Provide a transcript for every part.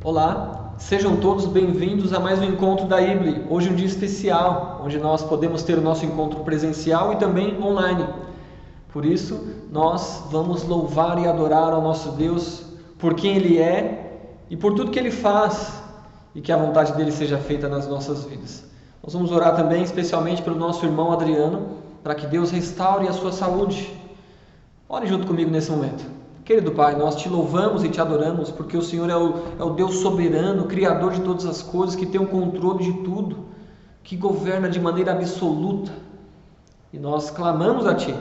Olá, sejam todos bem-vindos a mais um encontro da IBLE. Hoje um dia especial, onde nós podemos ter o nosso encontro presencial e também online. Por isso, nós vamos louvar e adorar ao nosso Deus por quem Ele é e por tudo que Ele faz e que a vontade dEle seja feita nas nossas vidas. Nós vamos orar também especialmente pelo nosso irmão Adriano, para que Deus restaure a sua saúde. Ore junto comigo nesse momento. Querido Pai, nós te louvamos e te adoramos porque o Senhor é o Deus soberano, Criador de todas as coisas, que tem o controle de tudo, que governa de maneira absoluta. E nós clamamos a Ti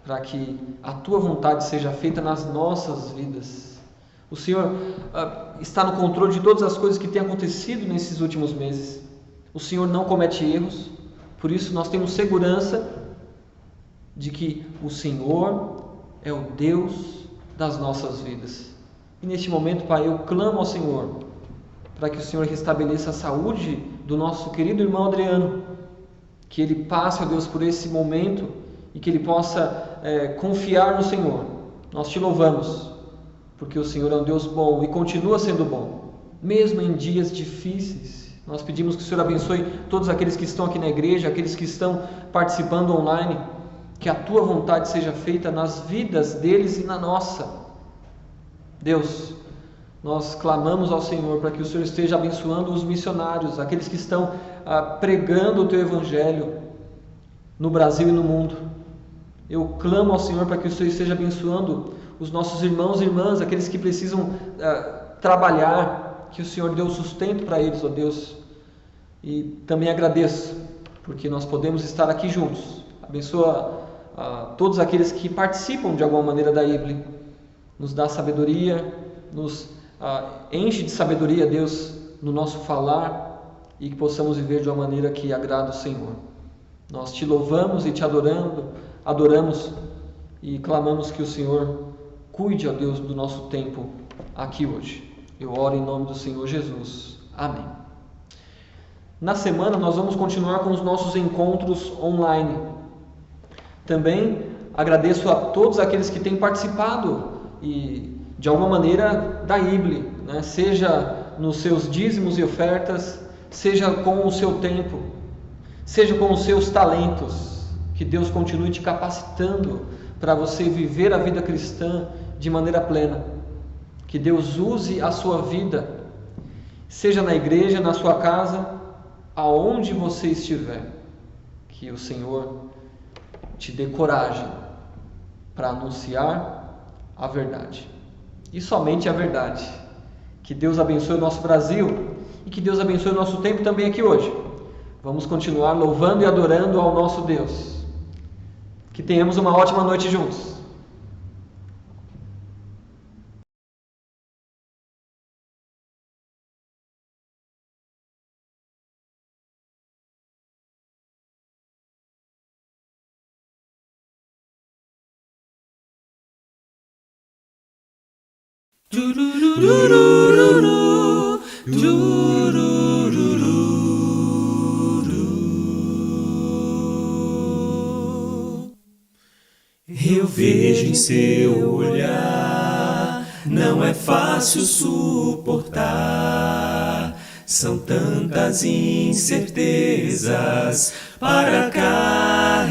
para que a Tua vontade seja feita nas nossas vidas. O Senhor está no controle de todas as coisas que têm acontecido nesses últimos meses. O Senhor não comete erros, por isso nós temos segurança de que o Senhor é o Deus das nossas vidas. E neste momento, Pai, eu clamo ao Senhor para que o Senhor restabeleça a saúde do nosso querido irmão Adriano, que ele passe, ó Deus, por esse momento e que ele possa confiar no Senhor. Nós te louvamos porque o Senhor é um Deus bom e continua sendo bom, mesmo em dias difíceis. Nós pedimos que o Senhor abençoe todos aqueles que estão aqui na igreja, aqueles que estão participando online, que a Tua vontade seja feita nas vidas deles e na nossa. Deus, nós clamamos ao Senhor para que o Senhor esteja abençoando os missionários, aqueles que estão pregando o Teu Evangelho no Brasil e no mundo. Eu clamo ao Senhor para que o Senhor esteja abençoando os nossos irmãos e irmãs, aqueles que precisam trabalhar, que o Senhor dê o sustento para eles, ó Deus. E também agradeço, porque nós podemos estar aqui juntos. Abençoa todos aqueles que participam de alguma maneira da IBLE, nos dá sabedoria, nos enche de sabedoria, Deus, no nosso falar e que possamos viver de uma maneira que agrada o Senhor. Nós te louvamos e te adoramos e clamamos que o Senhor cuide, ó Deus, do nosso tempo aqui hoje. Eu oro em nome do Senhor Jesus. Amém. Na semana nós vamos continuar com os nossos encontros online. Também agradeço a todos aqueles que têm participado e de alguma maneira da IBLE, né? Seja nos seus dízimos e ofertas, seja com o seu tempo, seja com os seus talentos. Que Deus continue te capacitando para você viver a vida cristã de maneira plena. Que Deus use a sua vida, seja na igreja, na sua casa, aonde você estiver. Que o Senhor te dê coragem para anunciar a verdade. E somente a verdade. Que Deus abençoe o nosso Brasil e que Deus abençoe o nosso tempo também aqui hoje. Vamos continuar louvando e adorando ao nosso Deus. Que tenhamos uma ótima noite juntos. Eu vejo em seu olhar, não é fácil suportar. São tantas incertezas para carregar.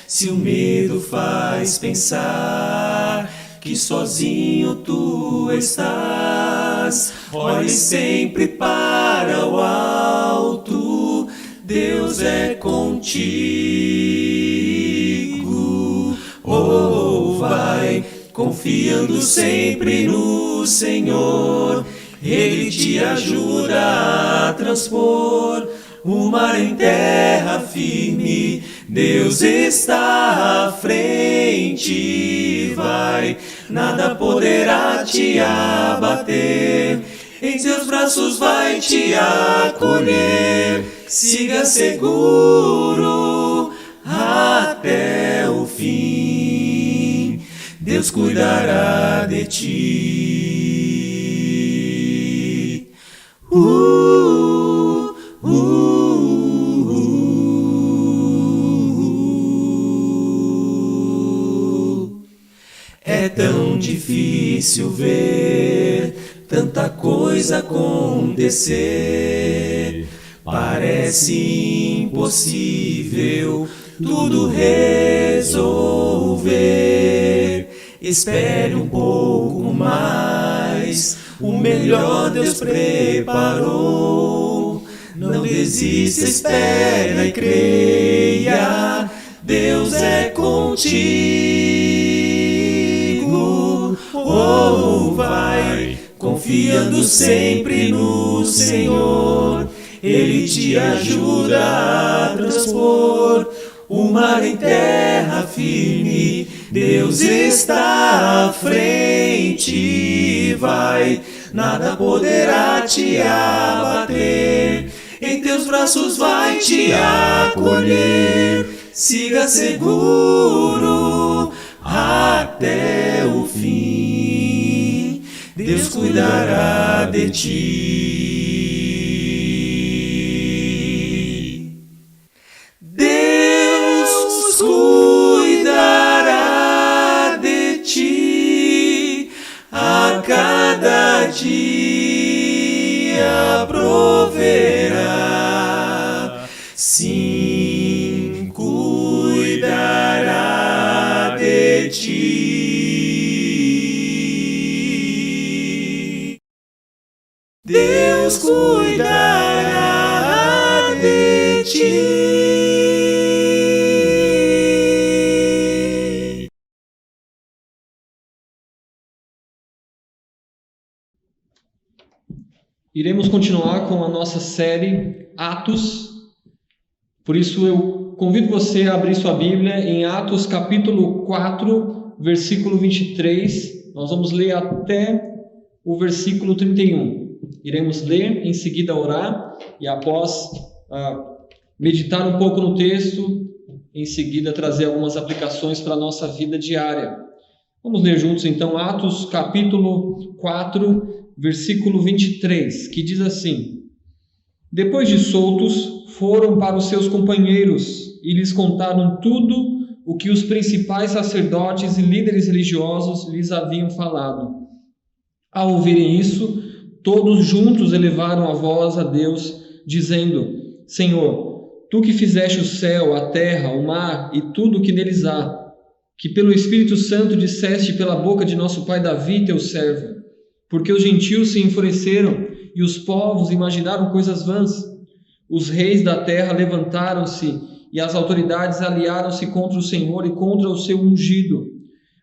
Se o medo faz pensar que sozinho tu estás, olhe sempre para o alto, Deus é contigo. Oh, vai confiando sempre no Senhor, Ele te ajuda a transpor o mar em terra firme. Deus está à frente, vai, nada poderá te abater. Em seus braços vai te acolher. Siga seguro até o fim. Deus cuidará de ti. É tão difícil ver tanta coisa acontecer. Parece impossível tudo resolver. Espere um pouco mais, o melhor Deus preparou. Não desista, espera e creia, Deus é contigo. Oh, vai, confiando sempre no Senhor, Ele te ajuda a transpor o mar em terra firme. Deus está à frente, vai, nada poderá te abater. Em teus braços vai te acolher. Siga seguro até o fim. Deus cuidará de ti. Deus cuidará de ti. A cada dia proverá. Sim, cuidará de ti. Deus cuidará de ti. Iremos continuar com a nossa série Atos. Por isso eu convido você a abrir sua Bíblia em Atos capítulo 4, versículo 23. Nós vamos ler até o versículo 31. Iremos ler, em seguida orar e após meditar um pouco no texto, em seguida trazer algumas aplicações para a nossa vida diária. Vamos ler juntos então Atos capítulo 4, versículo 23, que diz assim: Depois de soltos, foram para os seus companheiros e lhes contaram tudo o que os principais sacerdotes e líderes religiosos lhes haviam falado. Ao ouvirem isso, todos juntos elevaram a voz a Deus, dizendo: Senhor, tu que fizeste o céu, a terra, o mar e tudo o que neles há, que pelo Espírito Santo disseste pela boca de nosso pai Davi, teu servo, porque os gentios se enfureceram e os povos imaginaram coisas vãs. Os reis da terra levantaram-se e as autoridades aliaram-se contra o Senhor e contra o seu ungido.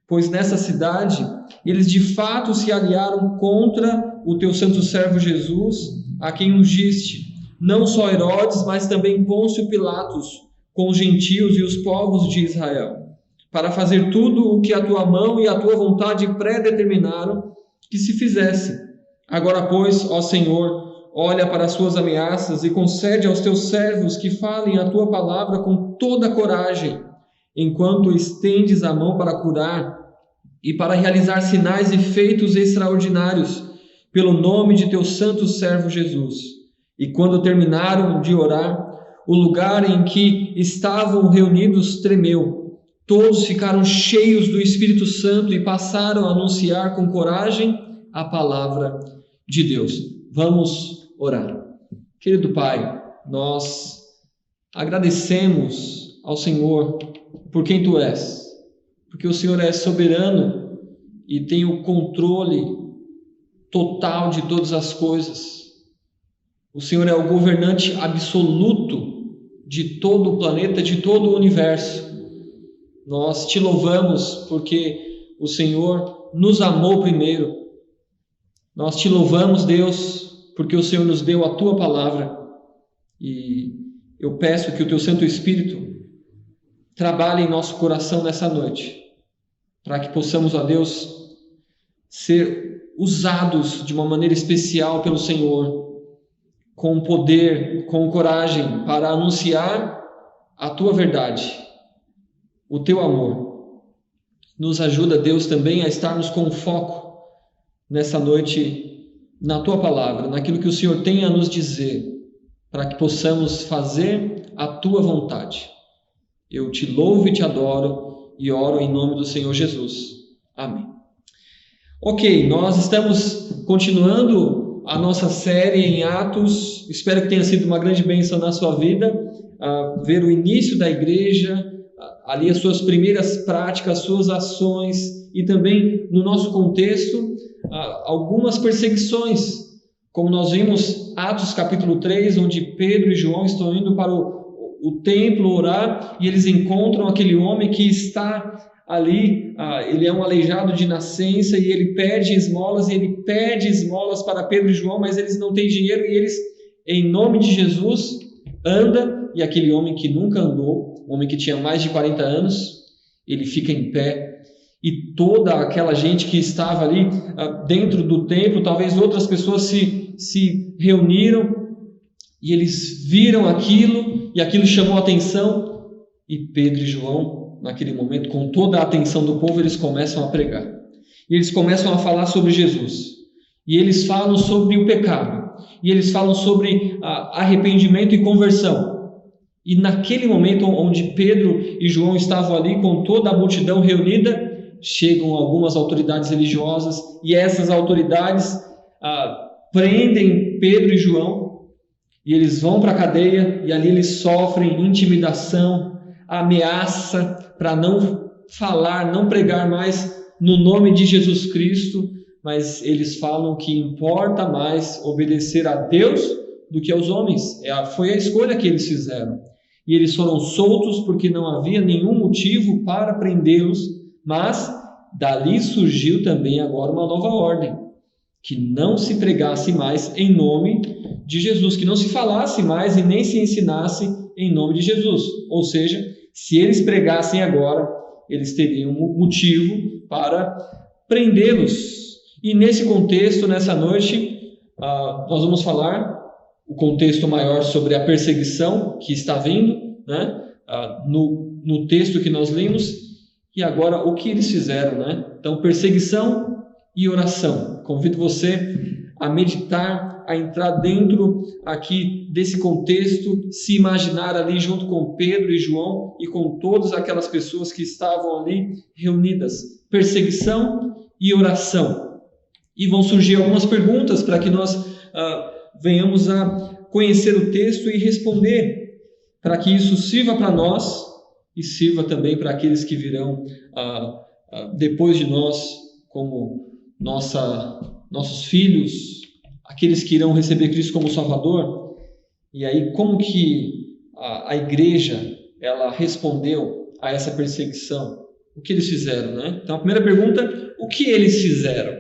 Pois nessa cidade eles de fato se aliaram contra o teu santo servo Jesus, a quem ungiste, não só Herodes, mas também Pôncio Pilatos, com os gentios e os povos de Israel, para fazer tudo o que a tua mão e a tua vontade predeterminaram que se fizesse. Agora, pois, ó Senhor, olha para as suas ameaças e concede aos teus servos que falem a tua palavra com toda coragem, enquanto estendes a mão para curar e para realizar sinais e feitos extraordinários, pelo nome de teu santo servo Jesus. E quando terminaram de orar, o lugar em que estavam reunidos tremeu. Todos ficaram cheios do Espírito Santo e passaram a anunciar com coragem a palavra de Deus. Vamos orar. Querido Pai, nós agradecemos ao Senhor por quem Tu és, porque o Senhor é soberano e tem o controle total de todas as coisas. O Senhor é o governante absoluto de todo o planeta, de todo o universo. Nós Te louvamos porque o Senhor nos amou primeiro. Nós Te louvamos, Deus, porque o Senhor nos deu a Tua palavra. E eu peço que o Teu Santo Espírito trabalhe em nosso coração nessa noite, para que possamos, ó Deus, ser usados de uma maneira especial pelo Senhor, com poder, com coragem, para anunciar a Tua verdade, o Teu amor. Nos ajuda, Deus, também a estarmos com foco nessa noite na Tua palavra, naquilo que o Senhor tem a nos dizer, para que possamos fazer a Tua vontade. Eu Te louvo e Te adoro e oro em nome do Senhor Jesus. Amém. Ok, nós estamos continuando a nossa série em Atos. Espero que tenha sido uma grande bênção na sua vida, ver o início da igreja, ali as suas primeiras práticas, suas ações e também no nosso contexto, algumas perseguições, como nós vimos Atos capítulo 3, onde Pedro e João estão indo para o templo orar e eles encontram aquele homem que está ali, ele é um aleijado de nascença e ele pede esmolas para Pedro e João, mas eles não têm dinheiro e eles, em nome de Jesus, anda, e aquele homem que nunca andou, um homem que tinha mais de 40 anos, ele fica em pé, e toda aquela gente que estava ali dentro do templo, talvez outras pessoas se reuniram, e eles viram aquilo, e aquilo chamou a atenção, e Pedro e João, naquele momento, com toda a atenção do povo, eles começam a pregar. E eles começam a falar sobre Jesus. E eles falam sobre o pecado. E eles falam sobre arrependimento e conversão. E naquele momento onde Pedro e João estavam ali com toda a multidão reunida, chegam algumas autoridades religiosas e essas autoridades prendem Pedro e João e eles vão para a cadeia e ali eles sofrem intimidação, ameaça para não falar, não pregar mais no nome de Jesus Cristo, mas eles falam que importa mais obedecer a Deus do que aos homens. Foi a escolha que eles fizeram. E eles foram soltos porque não havia nenhum motivo para prendê-los, mas dali surgiu também agora uma nova ordem, que não se pregasse mais em nome de Jesus, que não se falasse mais e nem se ensinasse em nome de Jesus. Ou seja, se eles pregassem agora, eles teriam motivo para prendê-los. E nesse contexto, nessa noite, nós vamos falar o contexto maior sobre a perseguição que está vindo, né? No texto que nós lemos, e agora o que eles fizeram, né? Então, perseguição e oração. Convido você a meditar, a entrar dentro aqui desse contexto, se imaginar ali junto com Pedro e João e com todas aquelas pessoas que estavam ali reunidas. Perseguição e oração. E vão surgir algumas perguntas para que nós venhamos a conhecer o texto e responder, para que isso sirva para nós e sirva também para aqueles que virão depois de nós, como nossos filhos, aqueles que irão receber Cristo como Salvador. E aí, como que a igreja ela respondeu a essa perseguição? O que eles fizeram, né? Então, a primeira pergunta, o que eles fizeram?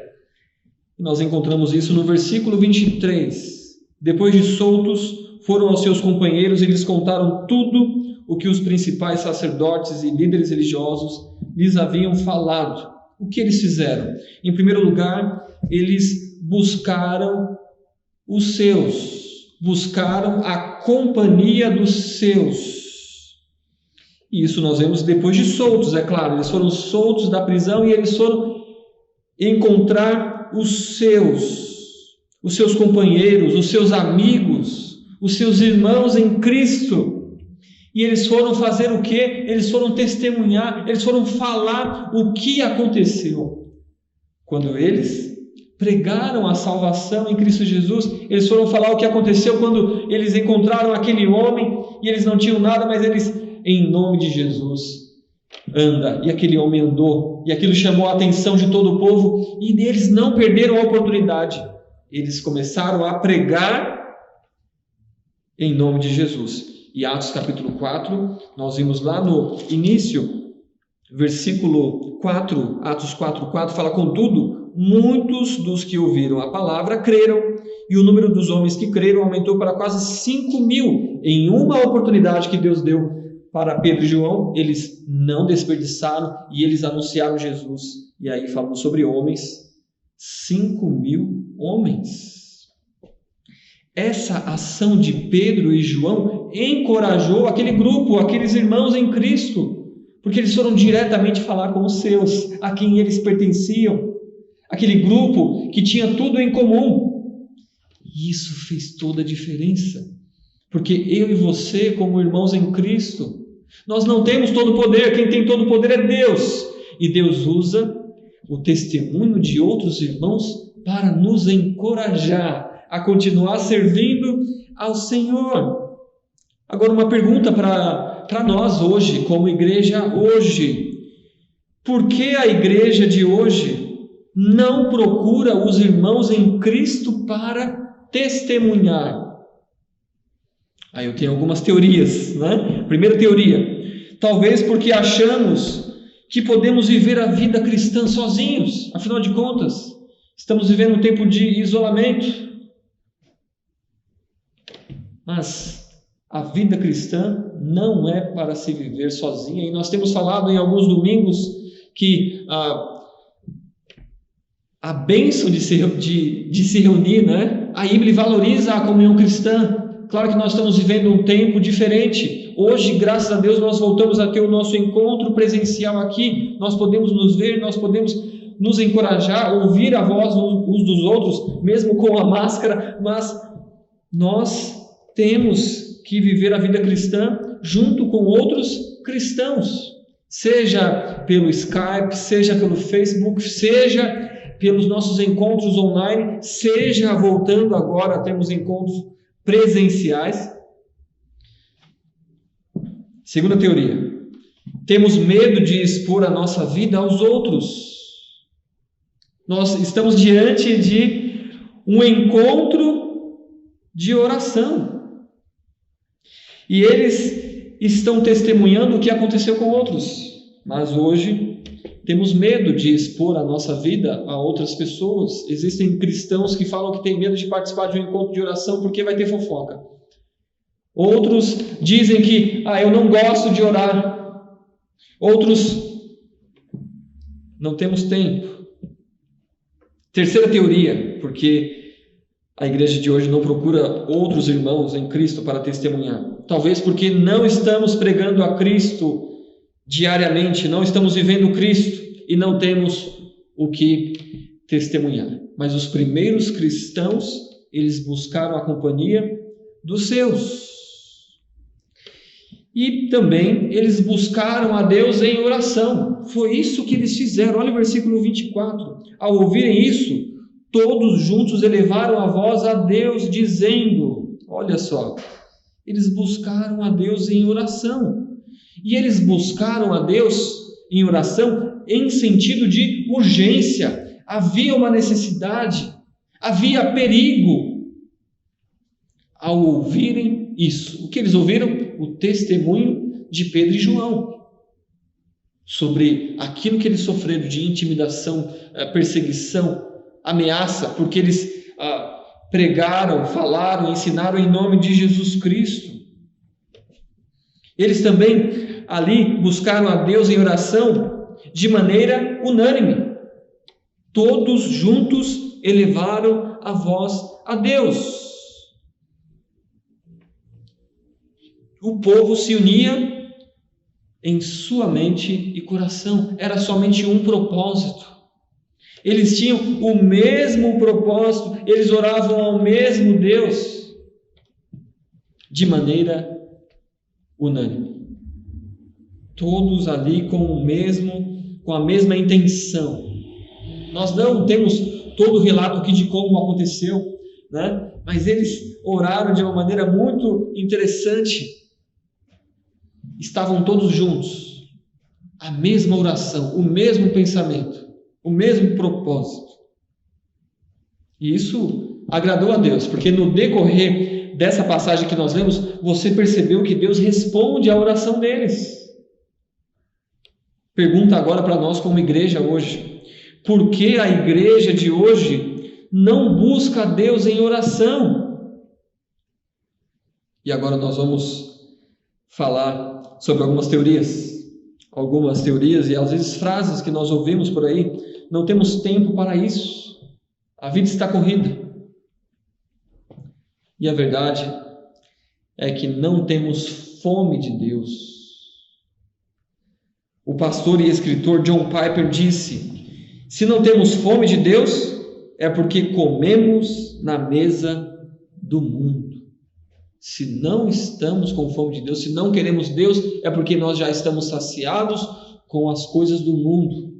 Nós encontramos isso no versículo 23. Depois de soltos, foram aos seus companheiros e lhes contaram tudo o que os principais sacerdotes e líderes religiosos lhes haviam falado. O que eles fizeram? Em primeiro lugar, eles buscaram os seus, buscaram a companhia dos seus. E isso nós vemos depois de soltos, é claro. Eles foram soltos da prisão e eles foram encontrar os seus companheiros, os seus amigos, os seus irmãos em Cristo. E eles foram fazer o quê? Eles foram testemunhar, eles foram falar o que aconteceu. Quando eles pregaram a salvação em Cristo Jesus, eles foram falar o que aconteceu quando eles encontraram aquele homem e eles não tinham nada, mas eles, em nome de Jesus, anda. E aquele homem andou, e aquilo chamou a atenção de todo o povo, e eles não perderam a oportunidade. Eles começaram a pregar em nome de Jesus. E Atos capítulo 4, nós vimos lá no início, versículo 4, Atos 4:4, fala: contudo, muitos dos que ouviram a palavra creram, e o número dos homens que creram aumentou para quase 5.000, em uma oportunidade que Deus deu para Pedro e João. Eles não desperdiçaram e eles anunciaram Jesus. E aí falamos sobre homens, 5.000 homens. Essa ação de Pedro e João encorajou aquele grupo, aqueles irmãos em Cristo, porque eles foram diretamente falar com os seus, a quem eles pertenciam, aquele grupo que tinha tudo em comum. E isso fez toda a diferença, porque eu e você, como irmãos em Cristo, nós não temos todo o poder. Quem tem todo o poder é Deus, e Deus usa o testemunho de outros irmãos para nos encorajar a continuar servindo ao Senhor. Agora, uma pergunta para nós hoje, como igreja hoje. Por que a igreja de hoje não procura os irmãos em Cristo para testemunhar? Aí eu tenho algumas teorias, né? Primeira teoria, talvez porque achamos que podemos viver a vida cristã sozinhos. Afinal de contas, estamos vivendo um tempo de isolamento. Mas a vida cristã não é para se viver sozinha. E nós temos falado em alguns domingos que a bênção de se reunir, né? A IBLE valoriza a comunhão cristã. Claro que nós estamos vivendo um tempo diferente. Hoje, graças a Deus, nós voltamos a ter o nosso encontro presencial aqui. Nós podemos nos ver, nós podemos nos encorajar, ouvir a voz uns dos outros, mesmo com a máscara, mas nós temos que viver a vida cristã junto com outros cristãos, seja pelo Skype, seja pelo Facebook, seja pelos nossos encontros online, seja voltando agora a termos encontros presenciais. Segunda teoria, temos medo de expor a nossa vida aos outros. Nós estamos diante de um encontro de oração e eles estão testemunhando o que aconteceu com outros, mas hoje temos medo de expor a nossa vida a outras pessoas. Existem cristãos que falam que têm medo de participar de um encontro de oração porque vai ter fofoca. Outros dizem que eu não gosto de orar. Outros, não temos tempo. Terceira teoria, porque a igreja de hoje não procura outros irmãos em Cristo para testemunhar. Talvez porque não estamos pregando a Cristo diariamente, não estamos vivendo Cristo e não temos o que testemunhar. Mas os primeiros cristãos, eles buscaram a companhia dos seus. E também eles buscaram a Deus em oração. Foi isso que eles fizeram. Olha o versículo 24. Ao ouvirem isso, todos juntos elevaram a voz a Deus, dizendo, olha só, eles buscaram a Deus em oração. E eles buscaram a Deus em oração em sentido de urgência. Havia uma necessidade, havia perigo. Ao ouvirem isso, o que eles ouviram? O testemunho de Pedro e João sobre aquilo que eles sofreram de intimidação, perseguição, ameaça, porque eles pregaram, falaram, ensinaram em nome de Jesus Cristo. Eles também ali buscaram a Deus em oração de maneira unânime. Todos juntos elevaram a voz a Deus. O povo se unia em sua mente e coração. Era somente um propósito. Eles tinham o mesmo propósito. Eles oravam ao mesmo Deus de maneira unânime. Todos ali com a mesma intenção. Nós não temos todo o relato aqui de como aconteceu, né? Mas eles oraram de uma maneira muito interessante. Estavam todos juntos, a mesma oração, o mesmo pensamento, o mesmo propósito. E isso agradou a Deus, porque no decorrer dessa passagem que nós lemos, você percebeu que Deus responde à oração deles. Pergunta agora para nós como igreja hoje, por que a igreja de hoje não busca a Deus em oração? E agora nós vamos falar sobre algumas teorias e às vezes frases que nós ouvimos por aí. Não temos tempo para isso, a vida está corrida. E a verdade é que não temos fome de Deus. O pastor e escritor John Piper disse: se não temos fome de Deus, é porque comemos na mesa do mundo. Se não estamos com fome de Deus, se não queremos Deus, é porque nós já estamos saciados com as coisas do mundo,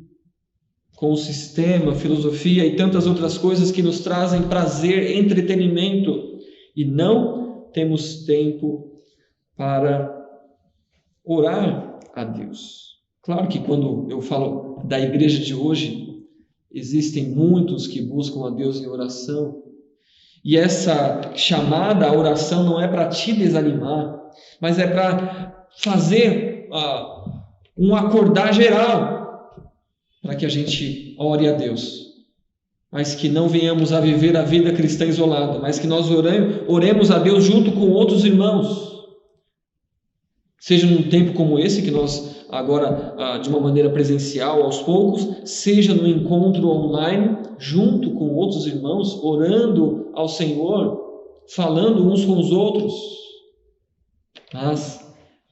com o sistema, filosofia e tantas outras coisas que nos trazem prazer, entretenimento, e não temos tempo para orar a Deus. Claro que quando eu falo da igreja de hoje, existem muitos que buscam a Deus em oração, e essa chamada à oração não é para te desanimar, mas é para fazer um acordar geral, para que a gente ore a Deus, mas que não venhamos a viver a vida cristã isolada, mas que nós oremos a Deus junto com outros irmãos, seja num tempo como esse, que nós agora, de uma maneira presencial, aos poucos, seja no encontro online, junto com outros irmãos, orando ao Senhor, falando uns com os outros. Mas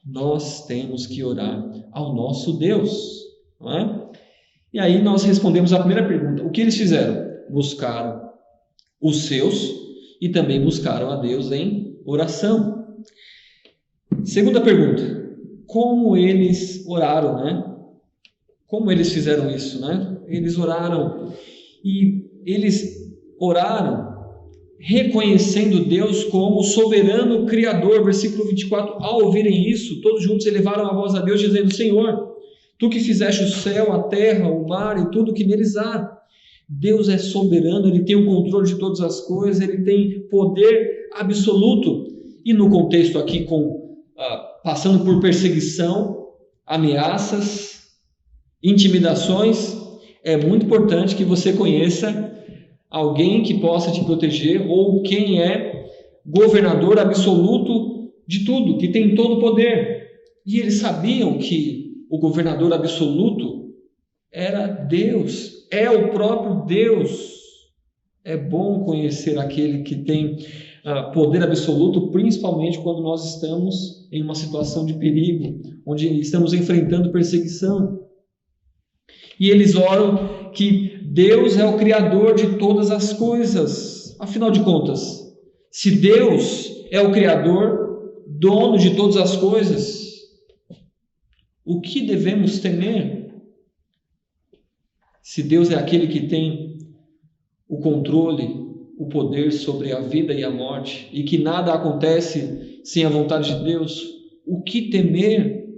nós temos que orar ao nosso Deus, não é? E aí nós respondemos a primeira pergunta: o que eles fizeram? Buscaram os seus e também buscaram a Deus em oração. Segunda pergunta: como eles oraram, né? Como eles fizeram isso, né? Eles oraram reconhecendo Deus como soberano Criador. Versículo 24: ao ouvirem isso, todos juntos elevaram a voz a Deus, dizendo: Senhor, Tu que fizeste o céu, a terra, o mar e tudo que neles há. Deus é soberano, Ele tem o controle de todas as coisas, Ele tem poder absoluto. E no contexto aqui, passando por perseguição, ameaças, intimidações, é muito importante que você conheça alguém que possa te proteger, ou quem é governador absoluto de tudo, que tem todo o poder. E eles sabiam que o governador absoluto era Deus, é o próprio Deus. É bom conhecer aquele que tem poder absoluto, principalmente quando nós estamos em uma situação de perigo, onde estamos enfrentando perseguição. E eles oram que Deus é o Criador de todas as coisas. Afinal de contas, se Deus é o Criador, dono de todas as coisas, o que devemos temer? Se Deus é aquele que tem o controle, o poder sobre a vida e a morte, e que nada acontece sem a vontade de Deus, o que temer?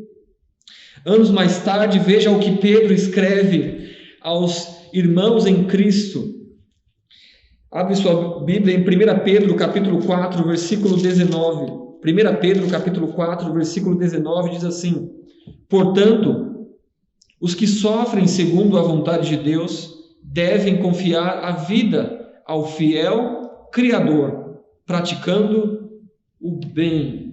Anos mais tarde, veja o que Pedro escreve aos irmãos em Cristo. Abre sua Bíblia em 1 Pedro, capítulo 4, versículo 19. 1 Pedro, capítulo 4, versículo 19, diz assim: portanto, os que sofrem segundo a vontade de Deus devem confiar a vida ao fiel Criador, praticando o bem.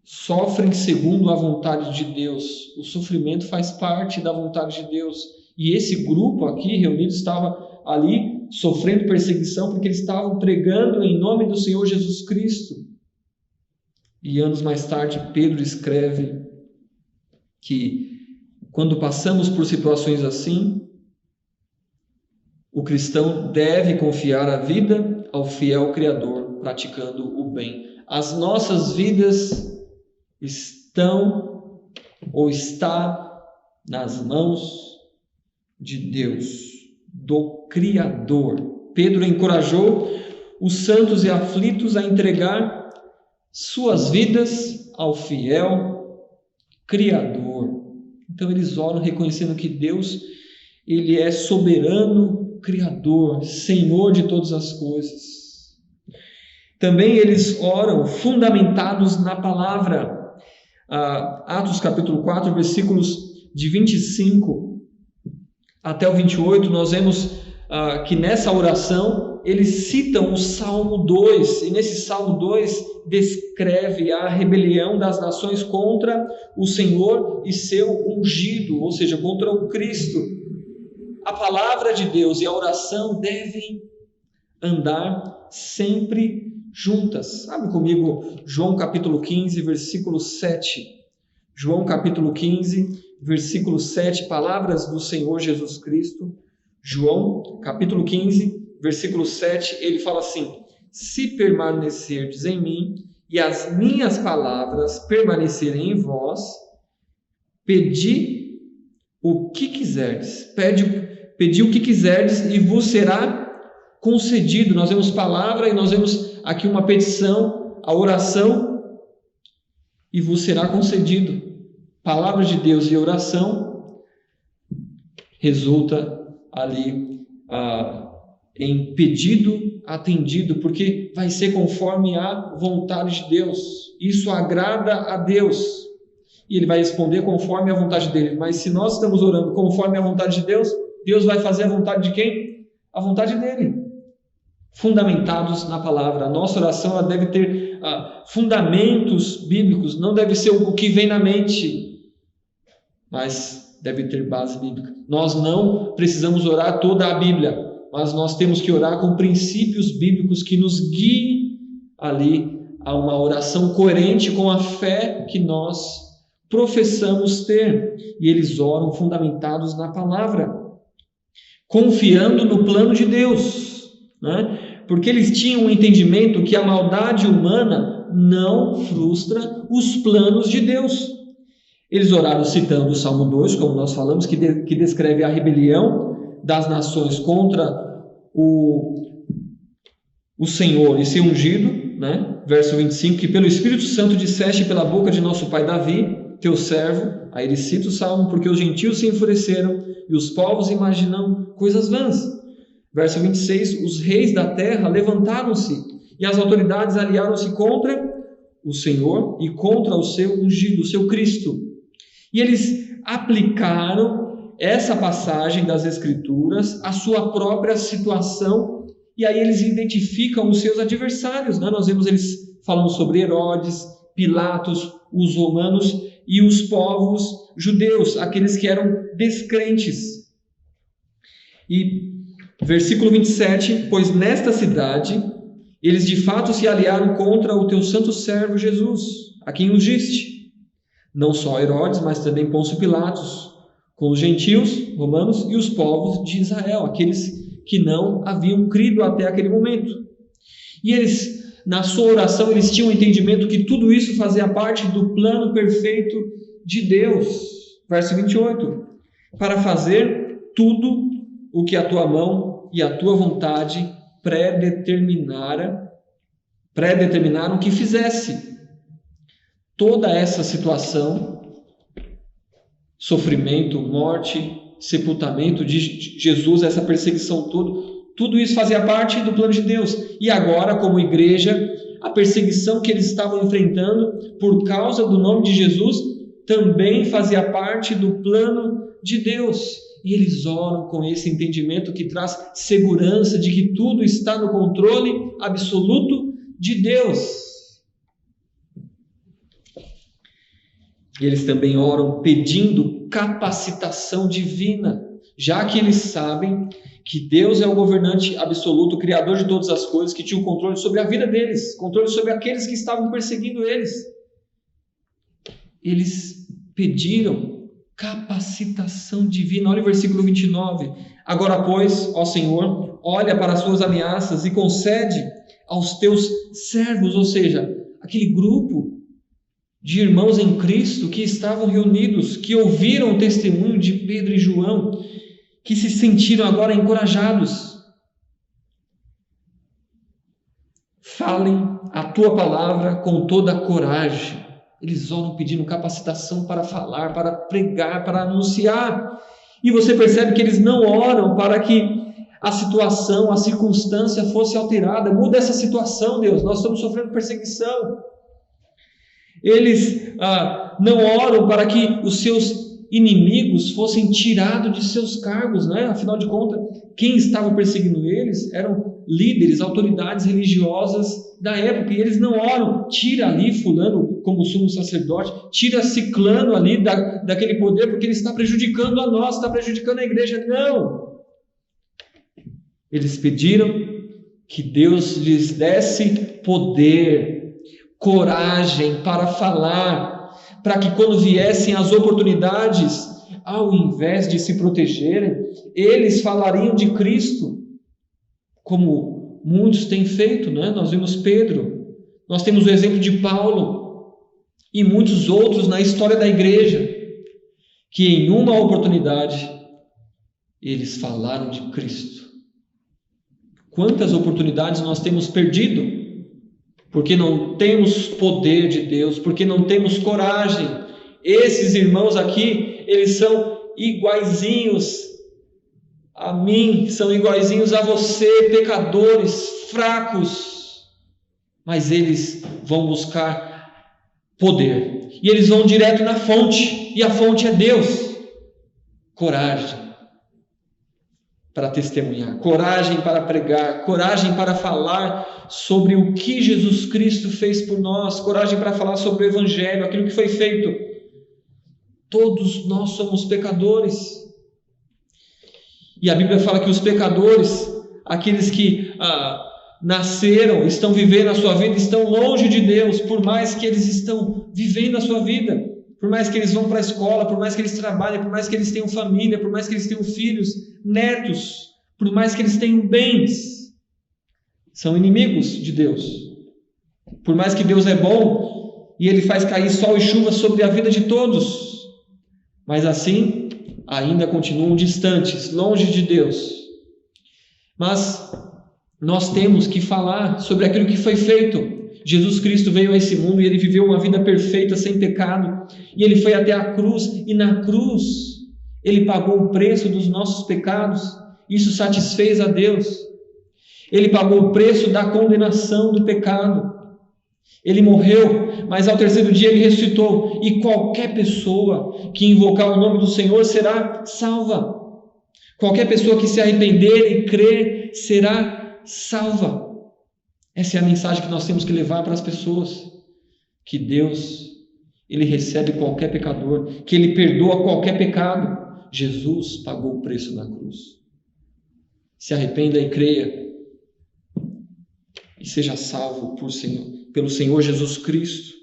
Sofrem segundo a vontade de Deus. O sofrimento faz parte da vontade de Deus. E esse grupo aqui reunido estava ali sofrendo perseguição porque eles estavam pregando em nome do Senhor Jesus Cristo. E anos mais tarde, Pedro escreve que quando passamos por situações assim, o cristão deve confiar a vida ao fiel Criador, praticando o bem. As nossas vidas estão ou está nas mãos de Deus, do Criador. Pedro encorajou os santos e aflitos a entregar suas vidas ao fiel Criador. Então eles oram reconhecendo que Deus, Ele é soberano Criador, Senhor de todas as coisas. Também eles oram fundamentados na palavra. Atos capítulo 4, versículos de 25 até o 28, nós vemos que nessa oração eles citam o Salmo 2, e nesse Salmo 2 descreve a rebelião das nações contra o Senhor e seu ungido, ou seja, contra o Cristo. A palavra de Deus e a oração devem andar sempre juntas. Abre comigo João capítulo 15, versículo 7. João capítulo 15, versículo 7, palavras do Senhor Jesus Cristo. João capítulo 15, versículo 7, ele fala assim: se permanecerdes em mim e as minhas palavras permanecerem em vós, pedi o que quiserdes. Pedi o que quiserdes e vos será concedido. Nós vemos palavra e nós vemos aqui uma petição, a oração, e vos será concedido. Palavra de Deus e oração resulta ali em pedido atendido, porque vai ser conforme a vontade de Deus. Isso agrada a Deus e Ele vai responder conforme a vontade dele. Mas se nós estamos orando conforme a vontade de Deus, Deus vai fazer a vontade de quem? A vontade dele. Fundamentados na palavra. A nossa oração ela deve ter fundamentos bíblicos, não deve ser o que vem na mente, mas deve ter base bíblica. Nós não precisamos orar toda a Bíblia, mas nós temos que orar com princípios bíblicos que nos guiem ali a uma oração coerente com a fé que nós professamos ter. E eles oram fundamentados na palavra, confiando no plano de Deus, né? Porque eles tinham um entendimento que a maldade humana não frustra os planos de Deus. Eles oraram citando o Salmo 2, como nós falamos, que descreve a rebelião das nações contra o Senhor e seu ungido, né? Verso 25, que pelo Espírito Santo disseste pela boca de nosso pai Davi, teu servo. Aí ele cita o Salmo, porque os gentios se enfureceram e os povos imaginam coisas vãs. Verso 26, os reis da terra levantaram-se e as autoridades aliaram-se contra o Senhor e contra o seu ungido, o seu Cristo. E eles aplicaram essa passagem das Escrituras à sua própria situação, e aí eles identificam os seus adversários, né? Nós vemos eles falando sobre Herodes, Pilatos, os romanos e os povos judeus, aqueles que eram descrentes. E versículo 27, pois nesta cidade eles de fato se aliaram contra o teu santo servo Jesus, a quem ungiste. Não só Herodes, mas também Pôncio Pilatos, com os gentios, romanos, e os povos de Israel, aqueles que não haviam crido até aquele momento. E eles, na sua oração, eles tinham o entendimento que tudo isso fazia parte do plano perfeito de Deus. Verso 28, para fazer tudo o que a tua mão e a tua vontade predeterminaram que fizesse. Toda essa situação, sofrimento, morte, sepultamento de Jesus, essa perseguição toda, tudo isso fazia parte do plano de Deus. E agora, como igreja, a perseguição que eles estavam enfrentando por causa do nome de Jesus também fazia parte do plano de Deus. E eles oram com esse entendimento que traz segurança de que tudo está no controle absoluto de Deus. E eles também oram pedindo capacitação divina, já que eles sabem que Deus é o governante absoluto, o criador de todas as coisas, que tinha o controle sobre a vida deles, controle sobre aqueles que estavam perseguindo eles. Eles pediram capacitação divina. Olha o versículo 29. Agora, pois, ó Senhor, olha para as suas ameaças e concede aos teus servos, ou seja, aquele grupo de irmãos em Cristo que estavam reunidos, que ouviram o testemunho de Pedro e João, que se sentiram agora encorajados. Falem a tua palavra com toda a coragem. Eles oram pedindo capacitação para falar, para pregar, para anunciar. E você percebe que eles não oram para que a situação, a circunstância fosse alterada. Muda essa situação, Deus, nós estamos sofrendo perseguição. Eles não oram para que os seus inimigos fossem tirados de seus cargos, né? Afinal de contas, quem estava perseguindo eles eram líderes, autoridades religiosas da época, e eles não oram, tira ali fulano como sumo sacerdote, tira ciclano ali daquele poder, porque ele está prejudicando a nós, está prejudicando a igreja. Não! Eles pediram que Deus lhes desse poder, coragem para falar, para que quando viessem as oportunidades, ao invés de se protegerem, eles falariam de Cristo, como muitos têm feito, né? Nós vimos Pedro, nós temos o exemplo de Paulo e muitos outros na história da igreja, que em uma oportunidade eles falaram de Cristo. Quantas oportunidades nós temos perdido porque não temos poder de Deus, porque não temos coragem. Esses irmãos aqui, eles são iguaizinhos a mim, são iguaizinhos a você, pecadores, fracos, mas eles vão buscar poder, e eles vão direto na fonte, e a fonte é Deus. Coragem para testemunhar, coragem para pregar, coragem para falar sobre o que Jesus Cristo fez por nós, coragem para falar sobre o Evangelho, aquilo que foi feito. Todos nós somos pecadores, e a Bíblia fala que os pecadores, aqueles que nasceram, estão vivendo a sua vida, estão longe de Deus, por mais que eles estão vivendo a sua vida, por mais que eles vão para a escola, por mais que eles trabalhem, por mais que eles tenham família, por mais que eles tenham filhos, netos, por mais que eles tenham bens, são inimigos de Deus. Por mais que Deus é bom e Ele faz cair sol e chuva sobre a vida de todos, mas assim ainda continuam distantes, longe de Deus. Mas nós temos que falar sobre aquilo que foi feito. Jesus Cristo veio a esse mundo e Ele viveu uma vida perfeita, sem pecado, e Ele foi até a cruz, e na cruz Ele pagou o preço dos nossos pecados. Isso satisfez a Deus. Ele pagou o preço da condenação do pecado. Ele morreu, mas ao terceiro dia Ele ressuscitou, e qualquer pessoa que invocar o nome do Senhor será salva. Qualquer pessoa que se arrepender e crer será salva. Essa é a mensagem que nós temos que levar para as pessoas, que Deus, Ele recebe qualquer pecador, que Ele perdoa qualquer pecado. Jesus pagou o preço na cruz. Se arrependa e creia, e seja salvo pelo Senhor Jesus Cristo.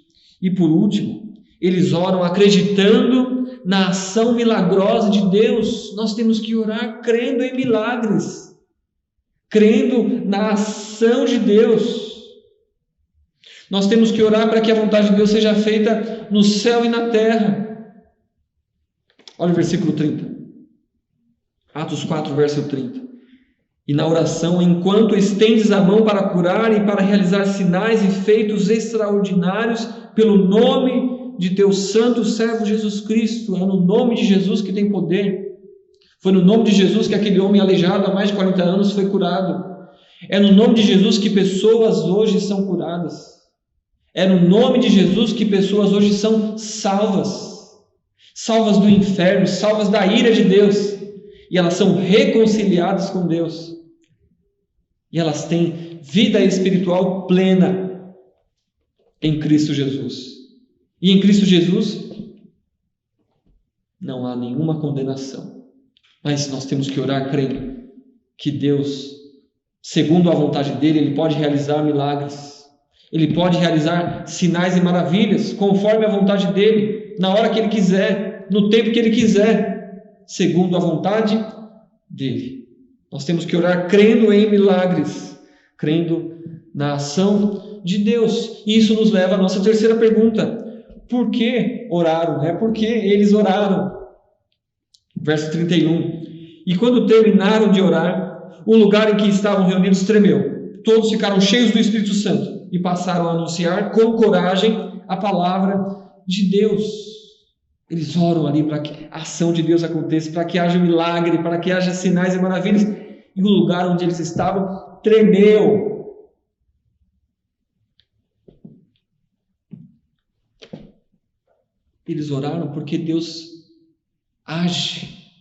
E por último, eles oram acreditando na ação milagrosa de Deus. Nós temos que orar crendo em milagres, crendo na ação de Deus. Nós temos que orar para que a vontade de Deus seja feita no céu e na terra. Olha o versículo 30. Atos 4, verso 30. E na oração, enquanto estendes a mão para curar e para realizar sinais e feitos extraordinários pelo nome de teu santo servo Jesus Cristo. É no nome de Jesus que tem poder. Foi no nome de Jesus que aquele homem aleijado há mais de 40 anos foi curado. É no nome de Jesus que pessoas hoje são curadas. É no nome de Jesus que pessoas hoje são salvas. Salvas do inferno, salvas da ira de Deus. E elas são reconciliadas com Deus. E elas têm vida espiritual plena em Cristo Jesus. E em Cristo Jesus não há nenhuma condenação. Mas nós temos que orar crendo que Deus, segundo a vontade dEle, Ele pode realizar milagres. Ele pode realizar sinais e maravilhas, conforme a vontade dEle, na hora que Ele quiser, no tempo que Ele quiser, segundo a vontade dEle. Nós temos que orar crendo em milagres, crendo na ação de Deus. E isso nos leva à nossa terceira pergunta. Por que oraram? Por que eles oraram? Verso 31. E quando terminaram de orar, o lugar em que estavam reunidos tremeu. Todos ficaram cheios do Espírito Santo e passaram a anunciar com coragem a palavra de Deus. Eles oram ali para que a ação de Deus aconteça, para que haja milagre, para que haja sinais e maravilhas. E o lugar onde eles estavam tremeu. Eles oraram porque Deus age,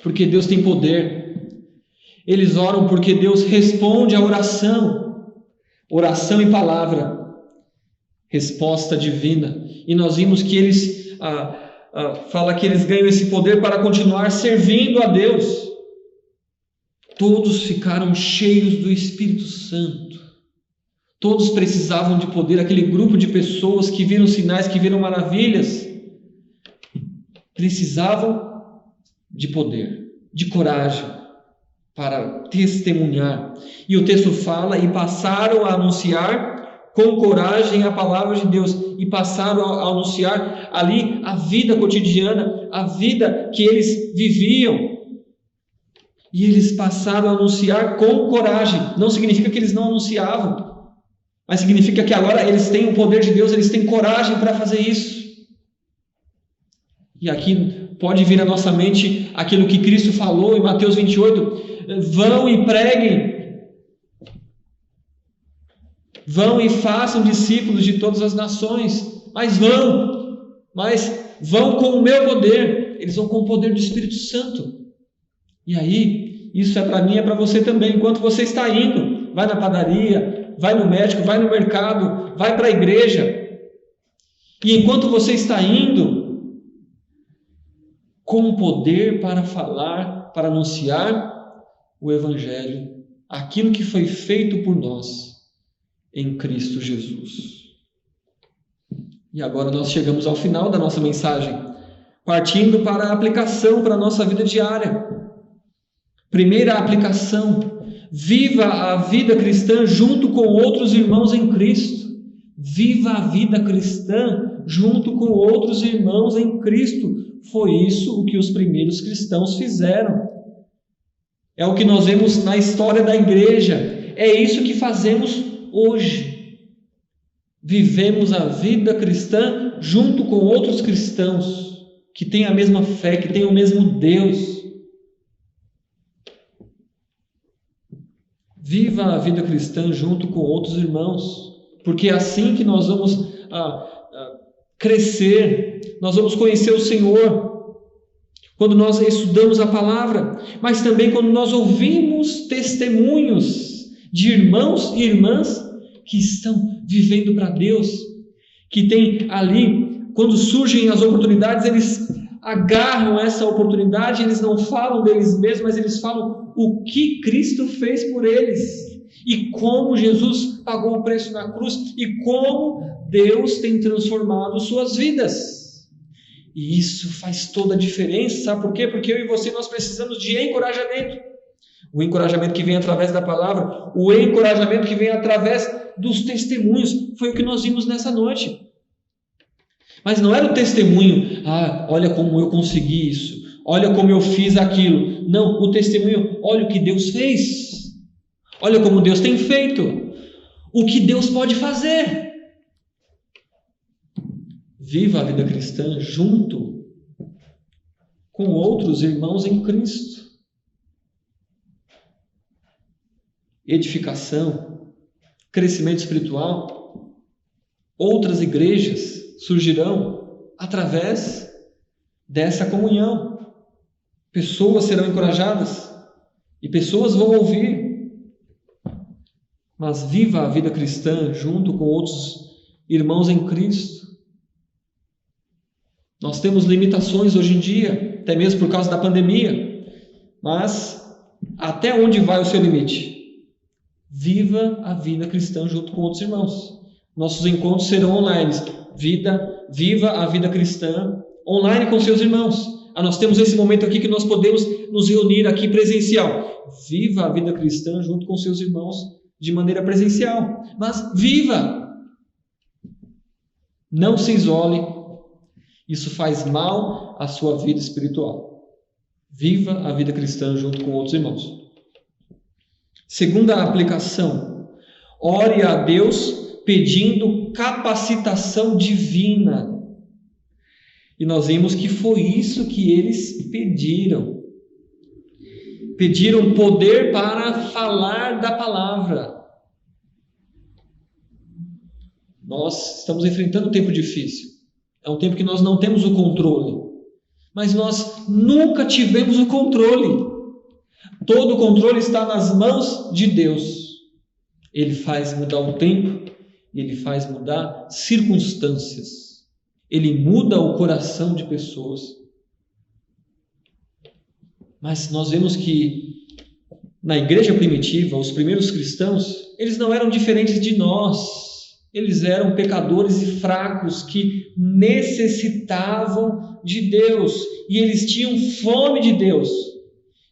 porque Deus tem poder. Eles oram porque Deus responde à oração. Oração e palavra, resposta divina. E nós vimos que eles fala que eles ganham esse poder para continuar servindo a Deus. Todos ficaram cheios do Espírito Santo. Todos precisavam de poder. Aquele grupo de pessoas que viram sinais, que viram maravilhas, precisavam de poder, de coragem para testemunhar. E o texto fala, e passaram a anunciar com coragem a palavra de Deus e passaram a anunciar ali a vida cotidiana, a vida que eles viviam. E eles passaram a anunciar com coragem. Não significa que eles não anunciavam, mas significa que agora eles têm o poder de Deus, eles têm coragem para fazer isso. E aqui pode vir à nossa mente aquilo que Cristo falou em Mateus 28, vão e preguem, vão e façam discípulos de todas as nações, mas vão com o meu poder, eles vão com o poder do Espírito Santo. E aí, isso é para mim, é para você também. Enquanto você está indo, vai na padaria, vai no médico, vai no mercado, vai para a igreja, e enquanto você está indo, com poder para falar, para anunciar o Evangelho, aquilo que foi feito por nós em Cristo Jesus. E agora nós chegamos ao final da nossa mensagem, partindo para a aplicação para a nossa vida diária. Primeira aplicação: viva a vida cristã junto com outros irmãos em Cristo. Viva a vida cristã junto com outros irmãos em Cristo. Foi isso o que os primeiros cristãos fizeram. É o que nós vemos na história da igreja. É isso que fazemos hoje. Vivemos a vida cristã junto com outros cristãos que têm a mesma fé, que têm o mesmo Deus. Viva a vida cristã junto com outros irmãos, porque é assim que nós vamos crescer, nós vamos conhecer o Senhor, quando nós estudamos a palavra, mas também quando nós ouvimos testemunhos de irmãos e irmãs que estão vivendo para Deus, que tem ali, quando surgem as oportunidades, eles agarram essa oportunidade, eles não falam deles mesmos, mas eles falam o que Cristo fez por eles, e como Jesus pagou o preço na cruz, e como Deus tem transformado suas vidas. E isso faz toda a diferença, sabe por quê? Porque eu e você, nós precisamos de encorajamento. O encorajamento que vem através da palavra, o encorajamento que vem através dos testemunhos, foi o que nós vimos nessa noite. Mas não era o testemunho, olha como eu consegui isso, olha como eu fiz aquilo. Não, o testemunho, olha o que Deus fez, olha como Deus tem feito, o que Deus pode fazer. Viva a vida cristã junto com outros irmãos em Cristo. Edificação, crescimento espiritual, outras igrejas surgirão através dessa comunhão. Pessoas serão encorajadas e pessoas vão ouvir. Mas viva a vida cristã junto com outros irmãos em Cristo. Nós temos limitações hoje em dia, até mesmo por causa da pandemia, mas até onde vai o seu limite? Viva a vida cristã junto com outros irmãos. Nossos encontros serão online. Viva a vida cristã online com seus irmãos. Nós temos esse momento aqui que nós podemos nos reunir aqui presencial. Viva a vida cristã junto com seus irmãos de maneira presencial. Mas viva! Não se isole. Isso faz mal à sua vida espiritual. Viva a vida cristã junto com outros irmãos. Segunda aplicação: ore a Deus pedindo capacitação divina. E nós vimos que foi isso que eles pediram. Pediram poder para falar da palavra. Nós estamos enfrentando um tempo difícil. É um tempo que nós não temos o controle. Mas nós nunca tivemos o controle. Todo o controle está nas mãos de Deus. Ele faz mudar o tempo, ele faz mudar circunstâncias. Ele muda o coração de pessoas. Mas nós vemos que na igreja primitiva, os primeiros cristãos, eles não eram diferentes de nós. Eles eram pecadores e fracos que necessitavam de Deus. E eles tinham fome de Deus.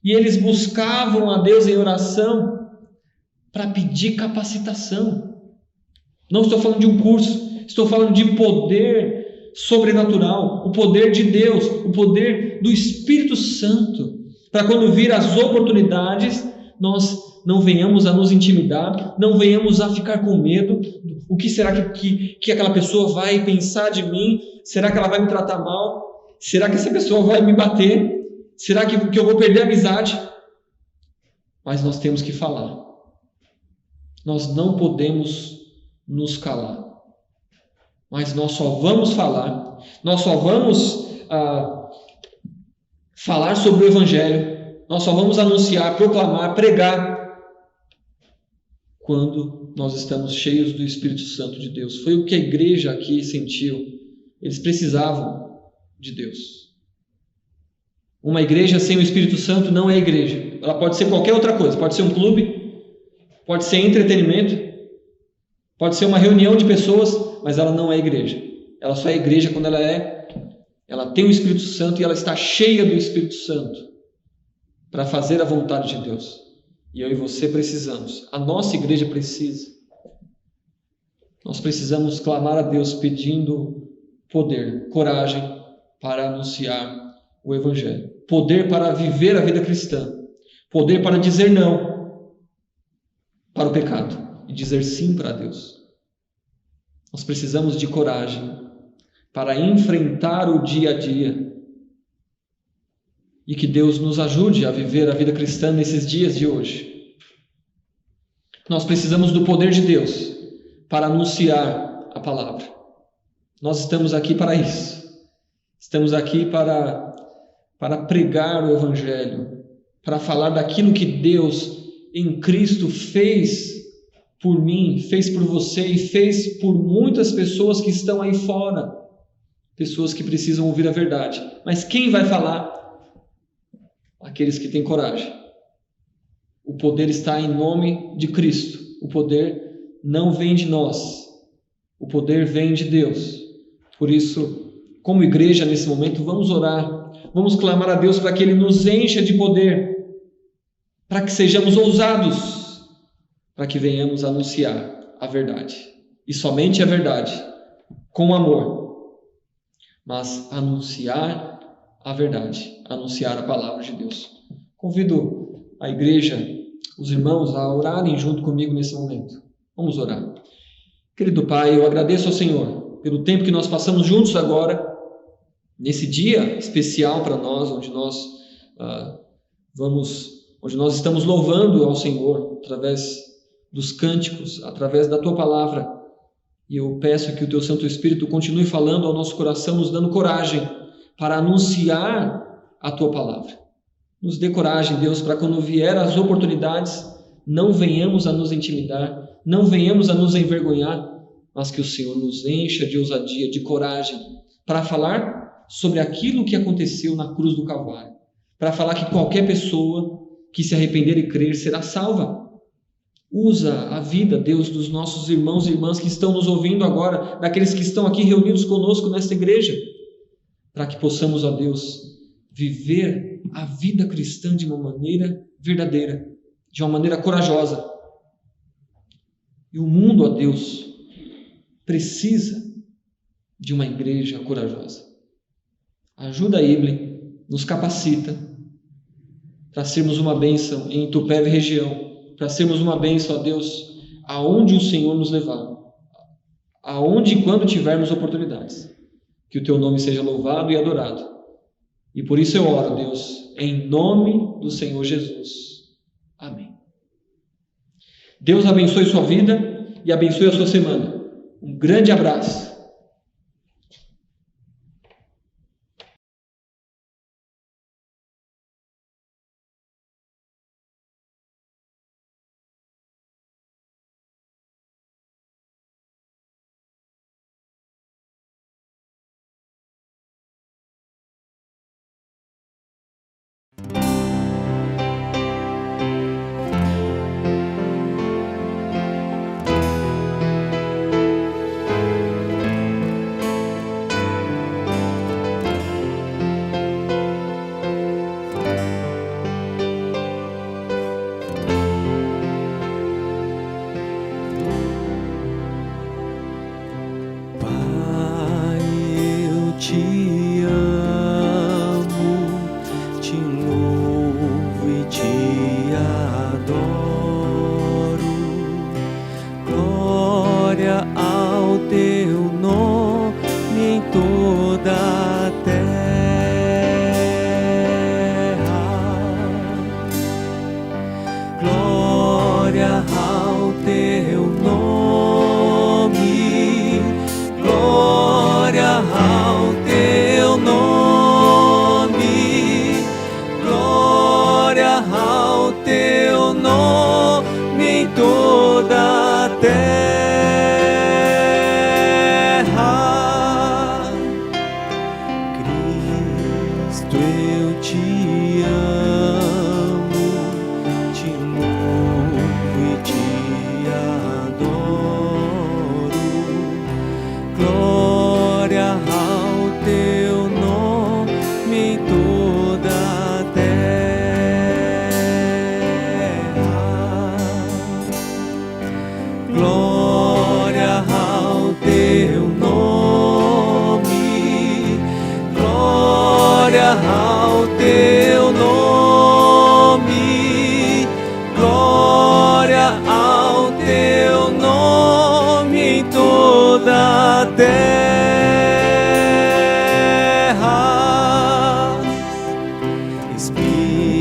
E eles buscavam a Deus em oração para pedir capacitação. Não estou falando de um curso, estou falando de poder sobrenatural, o poder de Deus, o poder do Espírito Santo, para quando vir as oportunidades, nós não venhamos a nos intimidar, não venhamos a ficar com medo. O que será que aquela pessoa vai pensar de mim? Será que ela vai me tratar mal? Será que essa pessoa vai me bater? Será que eu vou perder a amizade? Mas nós temos que falar. Nós não podemos nos calar. Mas nós só vamos falar, nós só vamos falar sobre o Evangelho, nós só vamos anunciar, proclamar, pregar, quando nós estamos cheios do Espírito Santo de Deus. Foi o que a igreja aqui sentiu. Eles precisavam de Deus. Uma igreja sem o Espírito Santo não é igreja. Ela pode ser qualquer outra coisa. Pode ser um clube, pode ser entretenimento, pode ser uma reunião de pessoas, mas ela não é igreja. Ela só é igreja quando ela tem o Espírito Santo e ela está cheia do Espírito Santo para fazer a vontade de Deus. E eu e você precisamos. A nossa igreja precisa. Nós precisamos clamar a Deus pedindo poder, coragem para anunciar o Evangelho. Poder para viver a vida cristã. Poder para dizer não para o pecado e dizer sim para Deus. Nós precisamos de coragem para enfrentar o dia a dia. E que Deus nos ajude a viver a vida cristã nesses dias de hoje. Nós precisamos do poder de Deus para anunciar a palavra. Nós estamos aqui para isso. Estamos aqui para pregar o Evangelho, para falar daquilo que Deus em Cristo fez por mim, fez por você e fez por muitas pessoas que estão aí fora. Pessoas que precisam ouvir a verdade. Mas quem vai falar? Aqueles que têm coragem. O poder está em nome de Cristo. O poder não vem de nós. O poder vem de Deus. Por isso, como igreja nesse momento, vamos orar. Vamos clamar a Deus para que Ele nos encha de poder. Para que sejamos ousados. Para que venhamos anunciar a verdade. E somente a verdade. Com amor. Mas anunciar a verdade, anunciar a palavra de Deus. Convido a igreja, os irmãos, a orarem junto comigo nesse momento. Vamos orar. Querido Pai, eu agradeço ao Senhor pelo tempo que nós passamos juntos agora, nesse dia especial para nós, onde nós estamos louvando ao Senhor através dos cânticos, através da Tua palavra. E eu peço que o Teu Santo Espírito continue falando ao nosso coração, nos dando coragem para anunciar a Tua palavra. Nos dê coragem, Deus, para quando vier as oportunidades, não venhamos a nos intimidar, não venhamos a nos envergonhar, mas que o Senhor nos encha de ousadia, de coragem, para falar sobre aquilo que aconteceu na cruz do Calvário, para falar que qualquer pessoa que se arrepender e crer será salva. Usa a vida, Deus, dos nossos irmãos e irmãs que estão nos ouvindo agora, daqueles que estão aqui reunidos conosco nesta igreja, para que possamos, ó Deus, viver a vida cristã de uma maneira verdadeira, de uma maneira corajosa. E o mundo, ó Deus, precisa de uma igreja corajosa. Ajuda a Ible, nos capacita para sermos uma bênção em Itupeva e região, para sermos uma bênção, ó Deus, aonde o Senhor nos levar, aonde e quando tivermos oportunidades. Que o Teu nome seja louvado e adorado. E por isso eu oro, Deus, em nome do Senhor Jesus. Amém. Deus abençoe sua vida e abençoe a sua semana. Um grande abraço. toda a terra. Cristo, eu te amo, te louvo e te adoro. Glória ao teu nome em toda a terra. Glória ao teu nome, glória ao teu nome, glória ao teu nome em toda a terra. Espírito